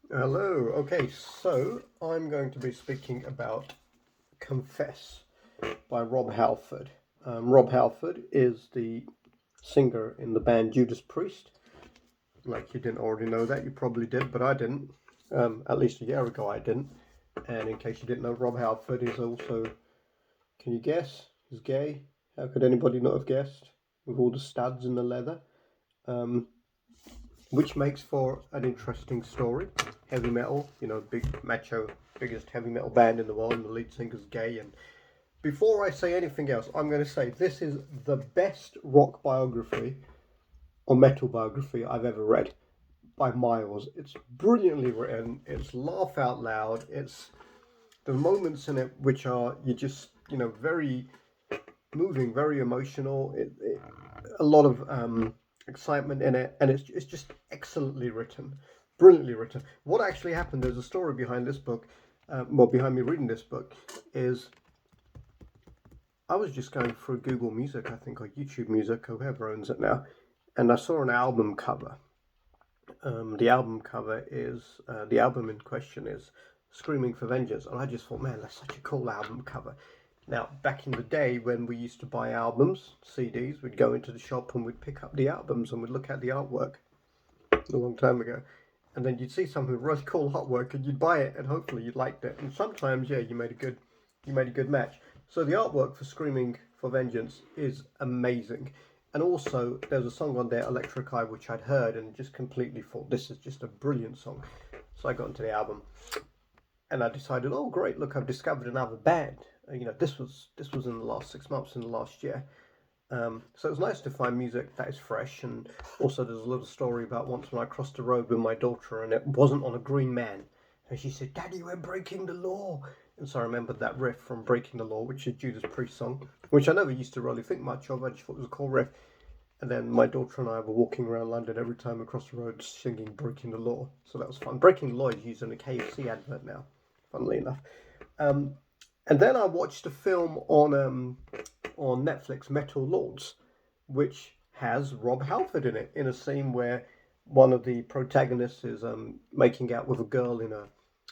Hello. Okay, so I'm going to be speaking about Confess by Rob Halford. Rob Halford is the singer in the band Judas Priest. Like you didn't already know that, you probably did, but I didn't. At least a year ago I didn't. And in case you didn't know, Rob Halford is also, can you guess? He's gay. How could anybody not have guessed? With all the studs and the leather. Um, which makes for an interesting story. Heavy metal, big macho, biggest heavy metal band in the world, and the lead singer's gay. And before I say anything else, I'm going to say this is the best rock biography or metal biography I've ever read by miles. It's brilliantly written. It's laugh out loud. It's the moments in it which are you just very moving, very emotional. A lot of excitement in it, and it's just excellently written, brilliantly written. What actually happened? There's a story behind this book. Well, behind me reading this book is I was just going through Google Music, I think, or YouTube Music, or whoever owns it now, and I saw an album cover. The album in question is Screaming for Vengeance, and I just thought, man, that's such a cool album cover. Now, back in the day when we used to buy albums, CDs, we'd go into the shop and we'd pick up the albums and we'd look at the artwork a long time ago. And then you'd see something with really cool artwork and you'd buy it and hopefully you liked it. And sometimes, yeah, you made a good match. So the artwork for Screaming for Vengeance is amazing. And also, there's a song on there, Electric Eye, which I'd heard and just completely thought this is just a brilliant song. So I got into the album and I decided, oh great, look, I've discovered another band. This was in the last 6 months, in the last year. So it was nice to find music that is fresh, and also there's a little story about once when I crossed the road with my daughter, and it wasn't on a green man, and she said, "Daddy, we're breaking the law." And so I remembered that riff from Breaking the Law, which is Judas Priest song, which I never used to really think much of. I just thought it was a cool riff. And then my daughter and I were walking around London every time we crossed the road singing Breaking the Law. So that was fun. Breaking the Law is used in a KFC advert now, funnily enough. Um, and then I watched a film on Netflix, Metal Lords, which has Rob Halford in it, in a scene where one of the protagonists is making out with a girl in a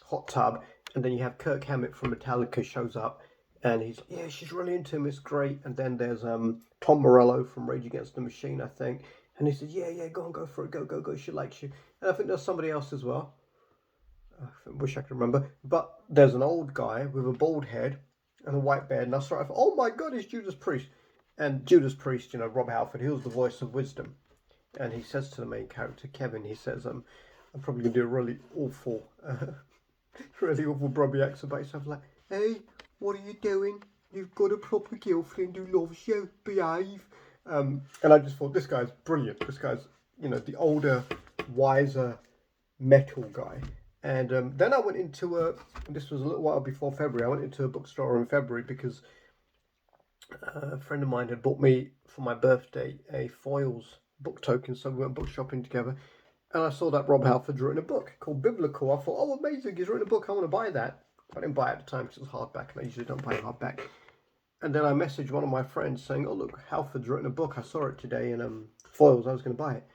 hot tub, and then you have Kirk Hammett from Metallica shows up, and he's yeah, she's really into him, it's great. And then there's Tom Morello from Rage Against the Machine, I think, and he says, yeah, yeah, go on, go for it, go, go, go, she likes you. And I think there's somebody else as well. I wish I could remember, but there's an old guy with a bald head and a white beard, and I thought, oh my god, it's Judas Priest. And Judas Priest, Rob Halford, he was the voice of wisdom. And he says to the main character, Kevin, he says, I'm probably going to do a really awful Brumby accent, but he's like, hey, what are you doing? You've got a proper girlfriend who loves you, behave. And I just thought, this guy's brilliant. This guy's, the older, wiser metal guy. And then I went into this was a little while before February, I went into a bookstore in February because a friend of mine had bought me for my birthday a foils book token, so we went book shopping together. And I saw that Rob Halford's written a book called Biblical. I thought, oh, amazing, he's written a book, I want to buy that. I didn't buy it at the time because it was hardback, and I usually don't buy hardback. And then I messaged one of my friends saying, oh, look, Halford's written a book, I saw it today in foils, I was going to buy it.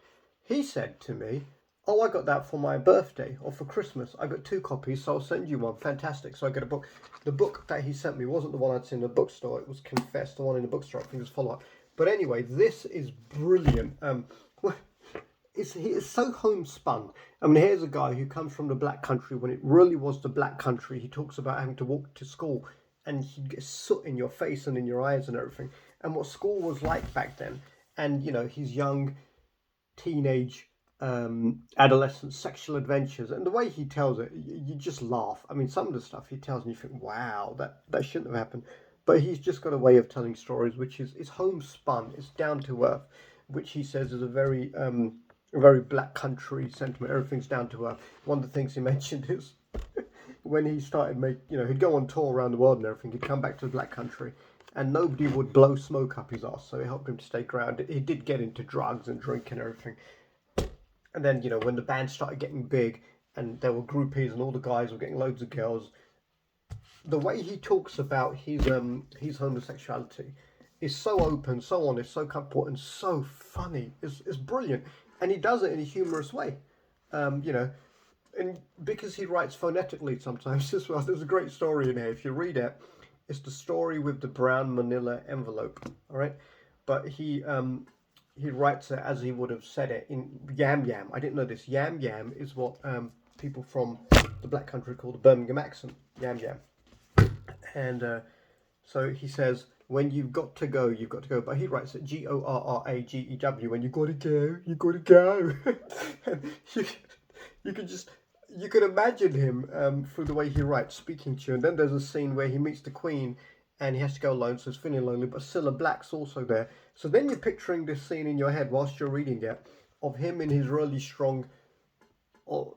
He said to me, oh, I got that for my birthday or for Christmas. I got 2 copies, so I'll send you one. Fantastic. So I get a book. The book that he sent me wasn't the one I'd seen in the bookstore. It was Confess, the one in the bookstore. I think it was follow up. But anyway, this is brilliant. It's so homespun. I mean, here's a guy who comes from the black country when it really was the black country. He talks about having to walk to school and he'd get soot in your face and in your eyes and everything, and what school was like back then. And, his young teenage adolescent sexual adventures, and the way he tells it, you just laugh. I mean, some of the stuff he tells and you think, wow, that shouldn't have happened. But he's just got a way of telling stories which is homespun, it's down to earth, which he says is a very black country sentiment. Everything's down to earth. One of the things he mentioned is when he started he'd go on tour around the world and everything, he'd come back to the black country and nobody would blow smoke up his ass, so it helped him to stay grounded. He did get into drugs and drink and everything. And then, when the band started getting big and there were groupies and all the guys were getting loads of girls, the way he talks about his homosexuality is so open, so honest, so comfortable, and so funny. It's brilliant. And he does it in a humorous way. Um, you know, and because he writes phonetically sometimes as well, there's a great story in here. If you read it, it's the story with the brown manila envelope, all right? But he writes it as he would have said it in yam yam. I didn't know this. Yam yam is what people from the black country call the Birmingham accent, yam yam. And so he says, when you've got to go, you've got to go. But he writes it Gorragew. When you got to go, you got to go. And you could just, you could imagine him through the way he writes, speaking to you. And then there's a scene where he meets the Queen and he has to go alone, so it's feeling lonely. But Cilla Black's also there. So then you're picturing this scene in your head whilst you're reading it of him in his really strong, or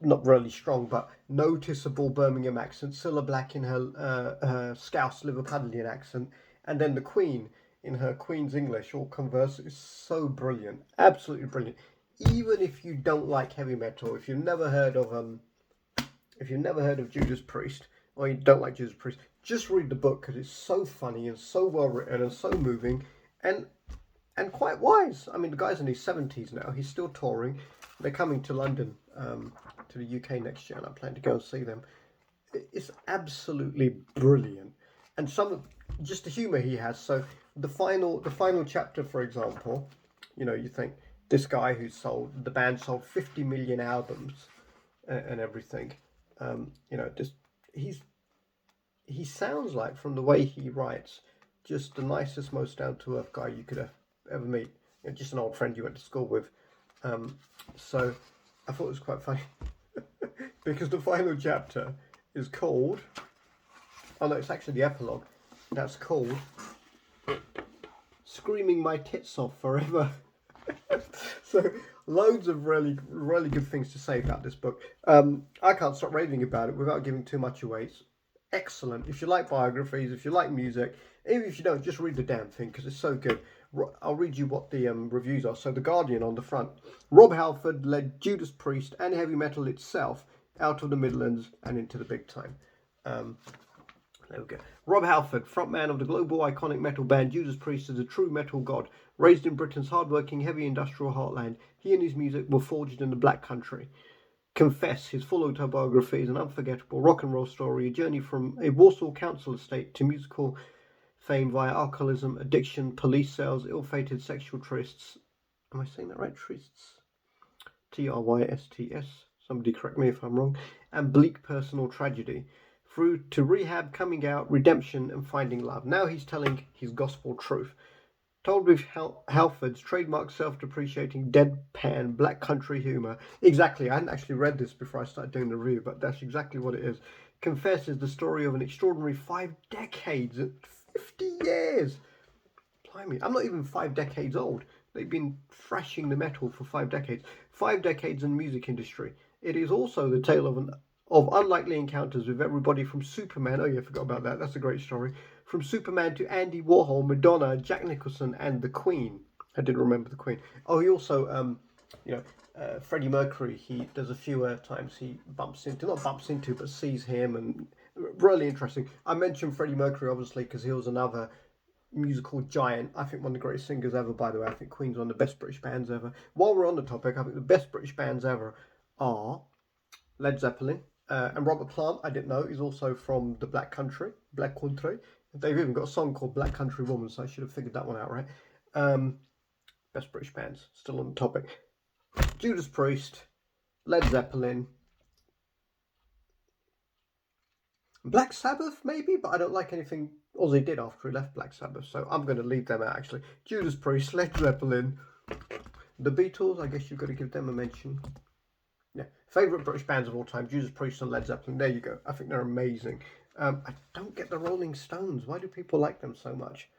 not really strong, but noticeable Birmingham accent, Cilla Black in her Scouse Liverpudlian accent, and then the Queen in her Queen's English, all converse. Is so brilliant, absolutely brilliant. Even if you don't like heavy metal, if you've never heard of Judas Priest, or you don't like Judas Priest, just read the book because it's so funny and so well written and so moving, and quite wise. I mean, the guy's in his 70s now. He's still touring. They're coming to London, to the UK next year, and I plan to go and see them. It's absolutely brilliant, and just the humour he has. So the final chapter, for example, you think this guy the band sold 50 million albums and everything. He sounds like, from the way he writes, just the nicest, most down to earth guy you could ever meet. Just an old friend you went to school with. So I thought it was quite funny because the final chapter is called, oh no, it's actually the epilogue. That's called Screaming My Tits Off Forever. So loads of really, really good things to say about this book. I can't stop raving about it without giving too much away. It's excellent. If you like biographies, if you like music, even if you don't, just read the damn thing because it's so good. I'll read you what the reviews are. So The Guardian on the front. Rob Halford led Judas Priest and heavy metal itself out of the Midlands and into the big time. There we go. Rob Halford, frontman of the global iconic metal band Judas Priest, is a true metal god. Raised in Britain's hard-working, heavy industrial heartland, he and his music were forged in the Black Country. Confess, his full autobiography, is an unforgettable rock and roll story, a journey from a Warsaw council estate to musical fame via alcoholism, addiction, police cells, ill-fated sexual trysts. Am I saying that right? Trysts. Trysts. Somebody correct me if I'm wrong. And bleak personal tragedy. Through to rehab, coming out, redemption, and finding love. Now he's telling his gospel truth. Told with Halford's trademark self-depreciating, deadpan, black country humour. Exactly, I hadn't actually read this before I started doing the review, but that's exactly what it is. Confess is the story of an extraordinary 5 decades, 50 years. Blimey, I'm not even 5 decades old. They've been thrashing the metal for 5 decades. 5 decades in the music industry. It is also the tale of unlikely encounters with everybody from Superman. Oh yeah, I forgot about that. That's a great story. From Superman to Andy Warhol, Madonna, Jack Nicholson, and the Queen. I didn't remember the Queen. Oh, he also, Freddie Mercury. There's a few times he not bumps into, but sees him, and really interesting. I mentioned Freddie Mercury obviously because he was another musical giant. I think one of the greatest singers ever. By the way, I think Queen's one of the best British bands ever. While we're on the topic, I think the best British bands ever are Led Zeppelin. And Robert Plant, I didn't know, is also from the Black Country. They've even got a song called Black Country Woman, so I should have figured that one out, right? Best British bands, still on the topic. Judas Priest, Led Zeppelin, Black Sabbath, maybe, but I don't like anything Ozzy did after he left Black Sabbath, so I'm going to leave them out, actually. Judas Priest, Led Zeppelin, the Beatles, I guess you've got to give them a mention. Yeah, favourite British bands of all time, Judas Priest and Led Zeppelin. There you go. I think they're amazing. I don't get the Rolling Stones. Why do people like them so much?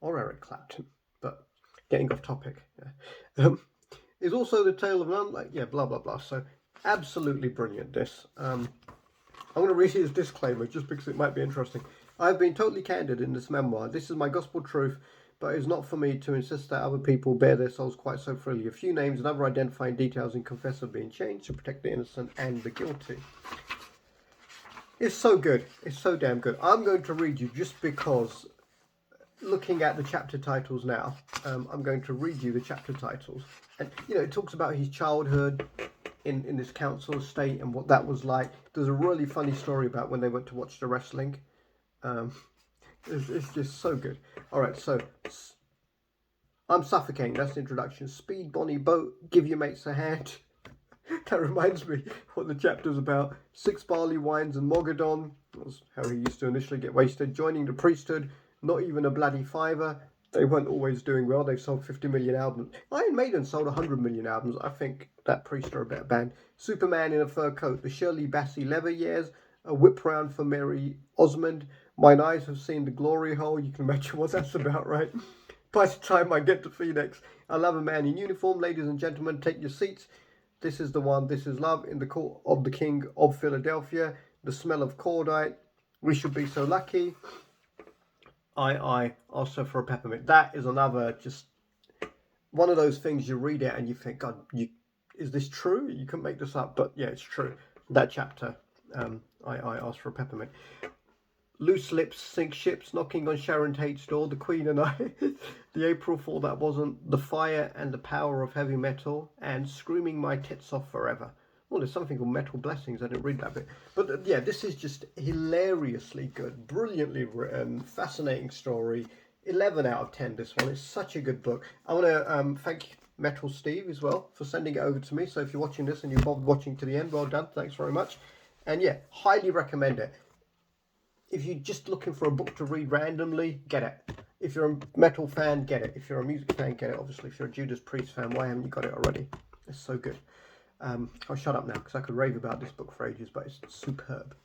Or Eric Clapton. But getting off topic. Yeah. Is also the tale of blah, blah, blah. So absolutely brilliant, this. I'm going to read his disclaimer just because it might be interesting. I've been totally candid in this memoir. This is my gospel truth, but it's not for me to insist that other people bear their souls quite so freely. A few names and other identifying details in Confess are being changed to protect the innocent and the guilty. It's so good. It's so damn good. I'm going to read you just because, looking at the chapter titles now, I'm going to read you the chapter titles. And, it talks about his childhood, in this council estate and what that was like. There's a really funny story about when they went to watch the wrestling. It's just so good. All right, so I'm suffocating. That's the introduction. Speed, Bonnie, boat, give your mates a hand. That reminds me what the chapter's about. 6 barley wines and Mogadon. That was how he used to initially get wasted. Joining the priesthood. Not even a bloody fiver. They weren't always doing well. They've sold 50 million albums. Iron Maiden sold 100 million albums. I think that Priest are a better band. Superman in a fur coat. The Shirley Bassey leather years. A whip round for Mary Osmond. Mine eyes have seen the glory hole. You can imagine what that's about, right? By the time I get to Phoenix, I love a man in uniform. Ladies and gentlemen, take your seats. This is the one, this is love, in the court of the king of Philadelphia. The smell of cordite. We should be so lucky. I also for a peppermint. That is another, just one of those things you read it and you think, God, is this true? You couldn't make this up, but yeah, it's true. That chapter, I asked for a peppermint. Loose lips sink ships, knocking on Sharon Tate's door, the Queen and I. The April Fool that wasn't, the fire and the power of heavy metal, and screaming my tits off forever. Well, there's something called Metal Blessings. I didn't read that bit. But yeah, this is just hilariously good, brilliantly written, fascinating story. 11 out of 10, this one. It's such a good book. I want to thank Metal Steve as well for sending it over to me. So if you're watching this and you're watching to the end, well done. Thanks very much. And yeah, highly recommend it. If you're just looking for a book to read randomly, get it. If you're a metal fan, get it. If you're a music fan, get it. Obviously, if you're a Judas Priest fan, why haven't you got it already? It's so good. I'll shut up now because I could rave about this book for ages, but it's superb.